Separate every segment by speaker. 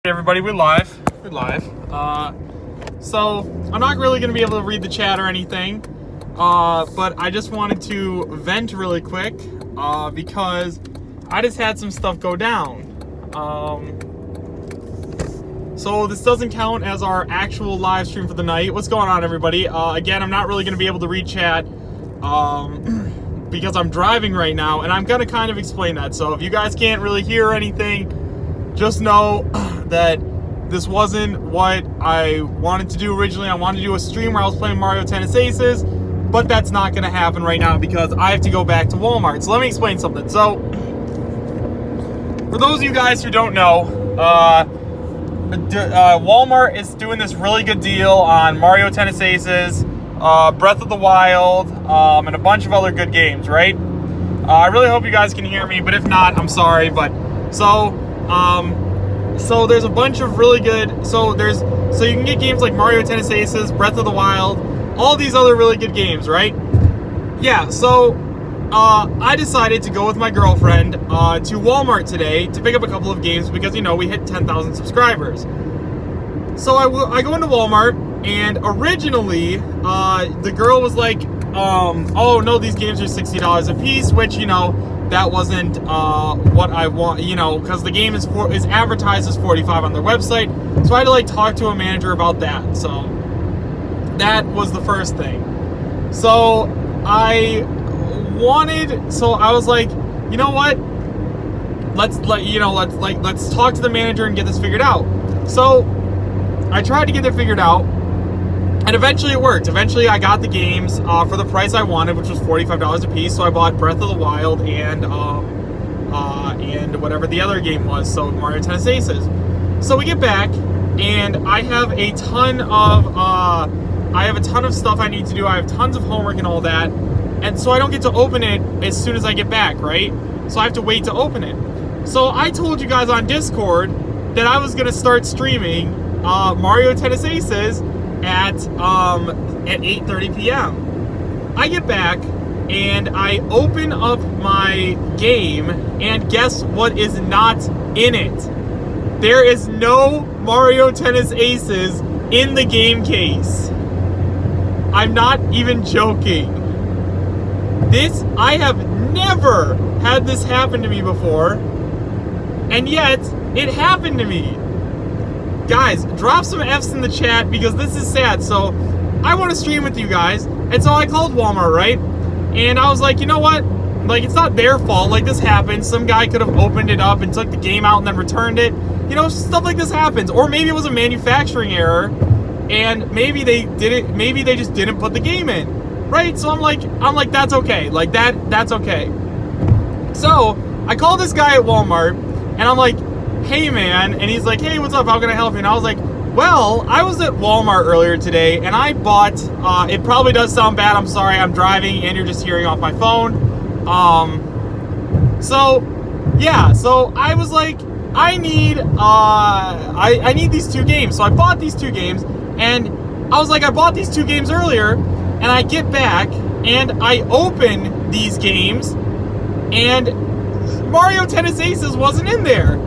Speaker 1: Hey everybody, we're live. So I'm not really going to be able to read the chat or anything, but I just wanted to vent really quick because I just had some stuff go down. So this doesn't count as our actual live stream for the night. What's going on, everybody? Again, I'm not really going to be able to read chat because I'm driving right now, and I'm going to kind of explain that. So if you guys can't really hear anything, just know that this wasn't what I wanted to do originally. I wanted to do a stream where I was playing Mario Tennis Aces, but that's not going to happen right now because I have to go back to Walmart. So let me explain something. So, for those of you guys who don't know, Walmart is doing this really good deal on Mario Tennis Aces, Breath of the Wild, and a bunch of other good games, right? I really hope you guys can hear me, but if not, I'm sorry. But so there's a bunch of really good, so you can get games like Mario Tennis Aces, Breath of the Wild, all these other really good games, right? Yeah, so I decided to go with my girlfriend to Walmart today to pick up a couple of games because, you know, we hit 10,000 subscribers. So I go into Walmart, and originally the girl was like, oh no, these games are $60 a piece, which, you know, that wasn't what I want, you know, because the game is advertised as $45 on their website. So I had to like talk to a manager about that. So that was the first thing. So I was like, you know what? Let's talk to the manager and get this figured out. So I tried to get it figured out, and eventually it worked. Eventually I got the games for the price I wanted, which was $45 a piece. So I bought Breath of the Wild and whatever the other game was, so Mario Tennis Aces. So we get back, and I have a ton of stuff I need to do. I have tons of homework and all that, and so I don't get to open it as soon as I get back, right? So I have to wait to open it. So I told you guys on Discord that I was gonna start streaming Mario Tennis Aces at 8:30 p.m. I get back and I open up my game, and guess what is not in it? There is no Mario Tennis Aces in the game case. I'm not even joking. I have never had this happen to me before, and yet it happened to me. Guys, drop some F's in the chat because this is sad. So I want to stream with you guys, and so I called Walmart, right? And I was like, you know what? Like, it's not their fault. Like, this happens. Some guy could have opened it up and took the game out and then returned it. You know, stuff like this happens. Or maybe it was a manufacturing error, and maybe they did it. Maybe they just didn't put the game in, right? So I'm like, that's okay. Like that's okay. So I called this guy at Walmart, and I'm like, hey man, and he's like, hey, what's up, how can I help you? And I was like, well, I was at Walmart earlier today, and I bought, it probably does sound bad, I'm sorry, I'm driving, and you're just hearing off my phone, so I was like, I need these two games, so I bought these two games, and I was like, I bought these two games earlier, and I get back, and I open these games, and Mario Tennis Aces wasn't in there.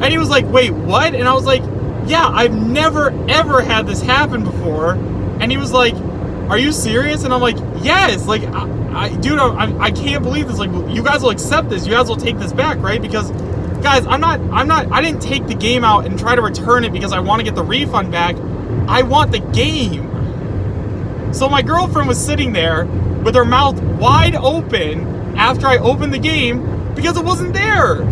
Speaker 1: And he was like, wait, what? And I was like, yeah, I've never, ever had this happen before. And he was like, are you serious? And I'm like, yes. Like, I can't believe this. Like, you guys will accept this. You guys will take this back, right? Because, guys, I didn't take the game out and try to return it because I want to get the refund back. I want the game. So my girlfriend was sitting there with her mouth wide open after I opened the game because it wasn't there.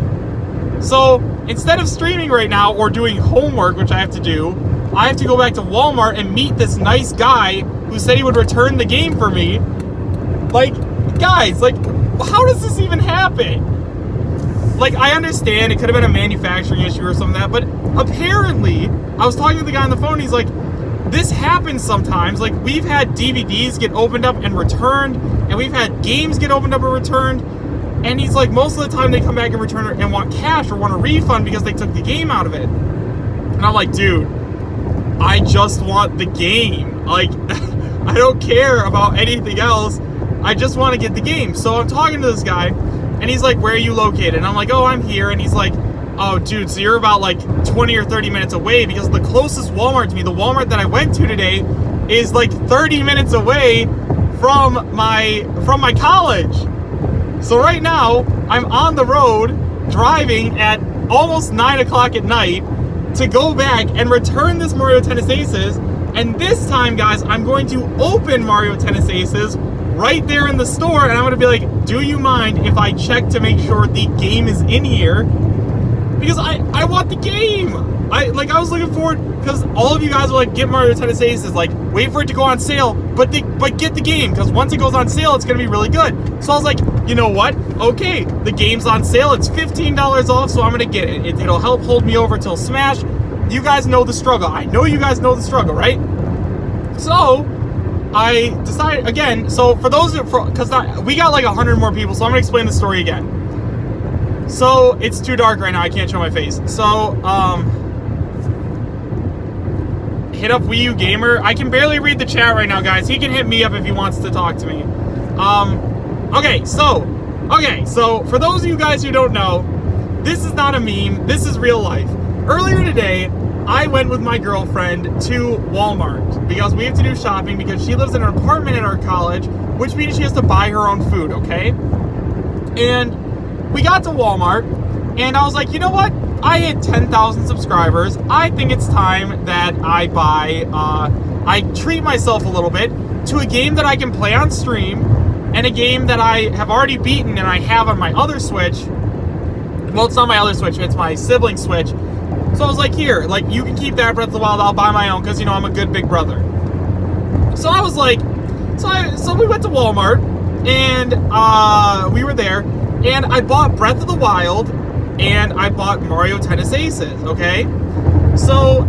Speaker 1: So instead of streaming right now or doing homework, which I have to do, I have to go back to Walmart and meet this nice guy who said he would return the game for me. Like, guys, like, how does this even happen? Like, I understand it could have been a manufacturing issue or something like that, but apparently, I was talking to the guy on the phone, he's like, this happens sometimes. Like, we've had DVDs get opened up and returned, and we've had games get opened up and returned. And he's like, most of the time they come back and return it and want cash or want a refund because they took the game out of it. And I'm like, dude, I just want the game. Like, I don't care about anything else. I just want to get the game. So I'm talking to this guy, and he's like, where are you located? And I'm like, oh, I'm here. And he's like, oh, dude, so you're about like 20 or 30 minutes away, because the closest Walmart to me, the Walmart that I went to today, is like 30 minutes away from my college. So right now, I'm on the road driving at almost 9 o'clock at night to go back and return this Mario Tennis Aces. And this time, guys, I'm going to open Mario Tennis Aces right there in the store, and I'm going to be like, do you mind if I check to make sure the game is in here? Because I want the game. I was looking forward, because all of you guys are like, get Mario Tennis Aces, like, wait for it to go on sale, but get the game, because once it goes on sale, it's going to be really good. So I was like, you know what? Okay, the game's on sale. It's $15 off, so I'm going to get it. It'll help hold me over till Smash. You guys know the struggle. I know you guys know the struggle, right? So I decided, again, so for those, because we got like 100 more people, so I'm going to explain the story again. So, it's too dark right now, I can't show my face. So, hit up Wii U Gamer. I can barely read the chat right now, guys. He can hit me up if he wants to talk to me. Okay, so, for those of you guys who don't know, this is not a meme, this is real life. Earlier today, I went with my girlfriend to Walmart, because we have to do shopping, because she lives in an apartment at our college, which means she has to buy her own food, okay? And we got to Walmart, and I was like, you know what? I hit 10,000 subscribers. I think it's time that I treat myself a little bit to a game that I can play on stream, and a game that I have already beaten and I have on my other Switch. Well, it's not my other Switch, it's my sibling Switch. So I was like, here, like, you can keep that Breath of the Wild, I'll buy my own, because, you know, I'm a good big brother. So I was like, so we went to Walmart, and we were there, and I bought Breath of the Wild, and I bought Mario Tennis Aces, okay? So,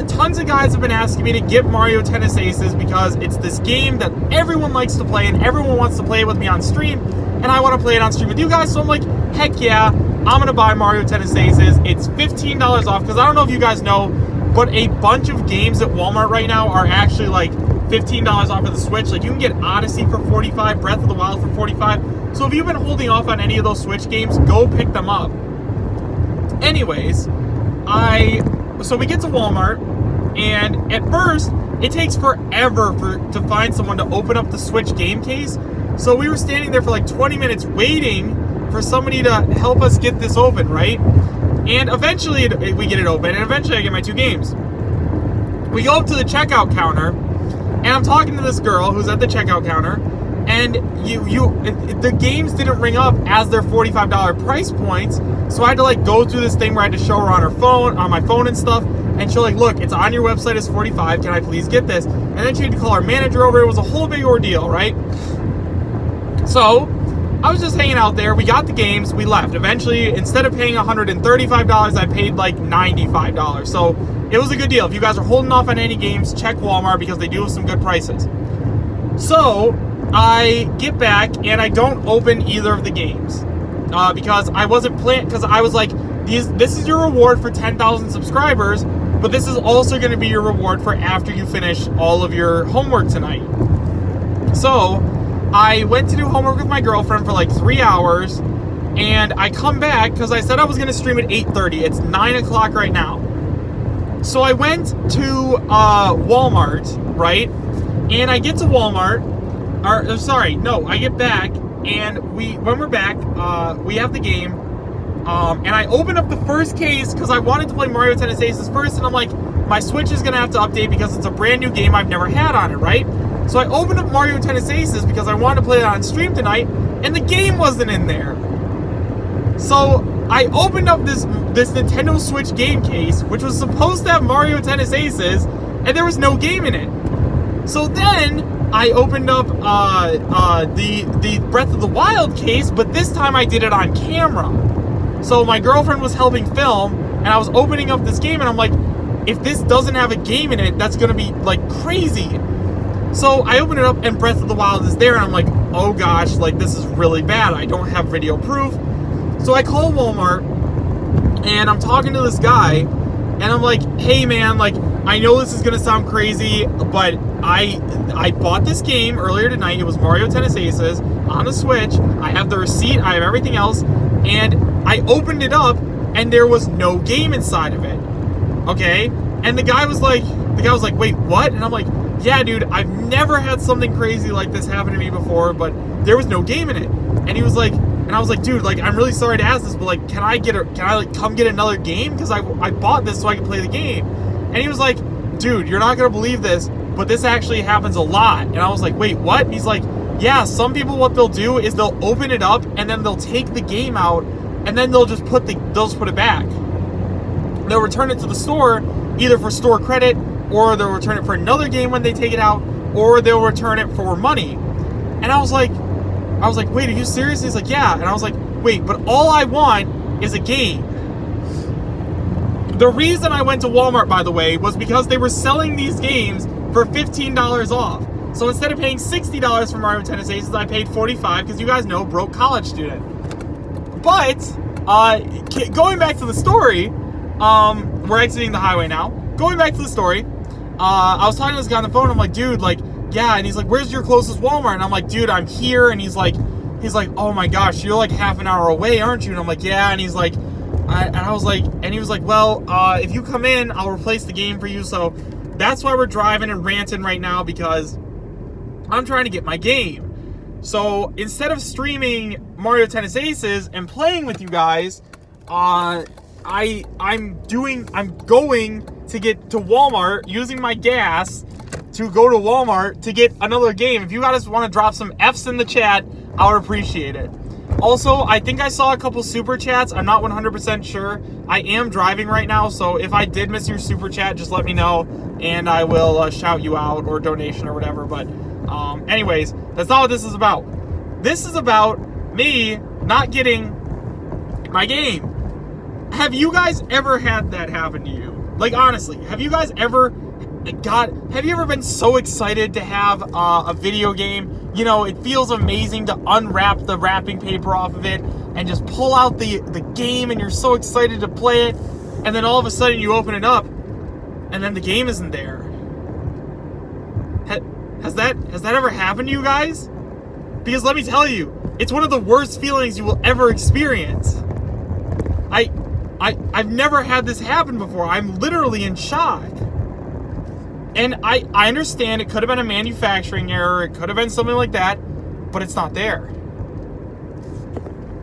Speaker 1: tons of guys have been asking me to get Mario Tennis Aces, because it's this game that everyone likes to play, and everyone wants to play it with me on stream, and I want to play it on stream with you guys, so I'm like, heck yeah, I'm going to buy Mario Tennis Aces. It's $15 off, because I don't know if you guys know, but a bunch of games at Walmart right now are actually like $15 off of the Switch. Like, you can get Odyssey for $45, Breath of the Wild for $45. So if you've been holding off on any of those Switch games, go pick them up. Anyways, so we get to Walmart, and at first, it takes forever to find someone to open up the Switch game case. So we were standing there for like 20 minutes waiting for somebody to help us get this open, right? And eventually we get it open, and eventually I get my two games. We go up to the checkout counter, and I'm talking to this girl who's at the checkout counter, and the games didn't ring up as their $45 price points, so I had to like go through this thing where I had to show her on my phone and stuff, and she's like, look, it's on your website, it's $45, can I please get this? And then she had to call our manager over. It was a whole big ordeal, right? So I was just hanging out there. We got the games. We left. Eventually, instead of paying $135, I paid like $95. So it was a good deal. If you guys are holding off on any games, check Walmart, because they do have some good prices. So I get back, and I don't open either of the games because I wasn't playing. Because I was like, this is your reward for 10,000 subscribers, but this is also going to be your reward for after you finish all of your homework tonight. So I went to do homework with my girlfriend for like 3 hours, and I come back because I said I was going to stream at 8:30. It's 9 o'clock right now. So I went to Walmart, right? And I get to Walmart, I get back, and when we're back, we have the game, and I open up the first case because I wanted to play Mario Tennis Aces first, and I'm like, my Switch is going to have to update because it's a brand new game I've never had on it, right? So I opened up Mario Tennis Aces because I wanted to play it on stream tonight, and the game wasn't in there. So I opened up this Nintendo Switch game case, which was supposed to have Mario Tennis Aces, and there was no game in it. So then I opened up the Breath of the Wild case, but this time I did it on camera. So my girlfriend was helping film, and I was opening up this game, and I'm like, if this doesn't have a game in it, that's gonna be like crazy. So I open it up, and Breath of the Wild is there, and I'm like, oh gosh, like this is really bad. I don't have video proof. So I call Walmart, and I'm talking to this guy, and I'm like, hey man, like, I know this is gonna sound crazy, but I bought this game earlier tonight. It was Mario Tennis Aces on the Switch. I have the receipt, I have everything else, and I opened it up, and there was no game inside of it. Okay? And the guy was like, wait, what? And I'm like, yeah, dude, I've never had something crazy like this happen to me before, but there was no game in it. And he was like, and I was like, dude, like, I'm really sorry to ask this, but like, can I like come get another game? Because I bought this so I can play the game. And he was like, dude, you're not gonna believe this, but this actually happens a lot. And I was like, wait, what? And he's like, yeah, some people, what they'll do is they'll open it up and then they'll take the game out and then they'll just put it back. They'll return it to the store, either for store credit, or they'll return it for another game when they take it out, or they'll return it for money. And I was like, wait, are you serious? And he's like, yeah. And I was like, wait, but all I want is a game. The reason I went to Walmart, by the way, was because they were selling these games for $15 off. So instead of paying $60 for Mario Tennis Aces, I paid $45 because you guys know, broke college student. But going back to the story, we're exiting the highway now. Going back to the story, I was talking to this guy on the phone. I'm like, dude, like, yeah. And he's like, where's your closest Walmart? And I'm like, dude, I'm here. And he's like, oh my gosh, you're like half an hour away, aren't you? And I'm like, yeah. And he's like, and he was like, well, if you come in, I'll replace the game for you. So that's why we're driving and ranting right now, because I'm trying to get my game. So instead of streaming Mario Tennis Aces and playing with you guys, I'm going to get to Walmart using my gas to go to Walmart to get another game. If you guys want to drop some F's in the chat, I would appreciate it. Also, I think I saw a couple super chats. I'm not 100% sure. I am driving right now, so if I did miss your super chat, just let me know, and I will shout you out, or donation or whatever. But anyways, that's not what this is about. This is about me not getting my game. Have you guys ever had that happen to you? Like, honestly, have you ever been so excited to have a video game? You know, it feels amazing to unwrap the wrapping paper off of it and just pull out the game, and you're so excited to play it, and then all of a sudden you open it up and then the game isn't there. Has that ever happened to you guys? Because let me tell you, it's one of the worst feelings you will ever experience. I've never had this happen before. I'm literally in shock. And I understand it could have been a manufacturing error. It could have been something like that. But it's not there.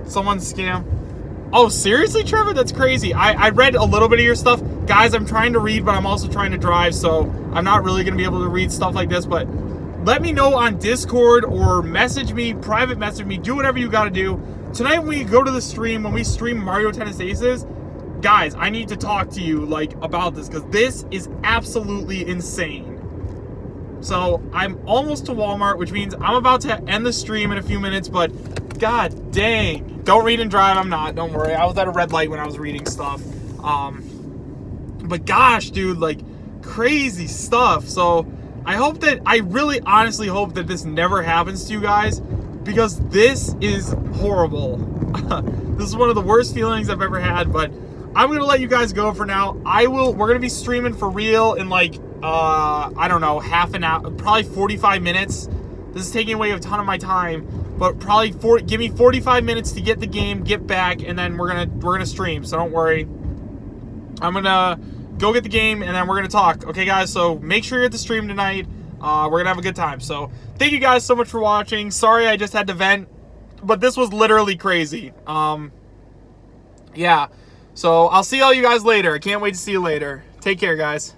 Speaker 1: Someone's scam. Oh, seriously, Trevor? That's crazy. I read a little bit of your stuff. Guys, I'm trying to read, but I'm also trying to drive. So I'm not really going to be able to read stuff like this. But let me know on Discord or message me, private message me. Do whatever you got to do. Tonight when we go to the stream, when we stream Mario Tennis Aces, guys, I need to talk to you about this, because this is absolutely insane. So I'm almost to Walmart, which means I'm about to end the stream in a few minutes, but god dang. Don't read and drive, I'm not, don't worry. I was at a red light when I was reading stuff. But gosh, dude, crazy stuff. So I really honestly hope that this never happens to you guys, because this is horrible. This is one of the worst feelings I've ever had, but I'm going to let you guys go for now. We're going to be streaming for real in I don't know, half an hour, probably 45 minutes. This is taking away a ton of my time, but probably give me 45 minutes to get the game, get back, and then we're going to stream. So don't worry. I'm going to go get the game, and then we're going to talk. Okay, guys? So make sure you're at the stream tonight. We're going to have a good time. So thank you guys so much for watching. Sorry I just had to vent, but this was literally crazy. Yeah. So I'll see all you guys later. I can't wait to see you later. Take care, guys.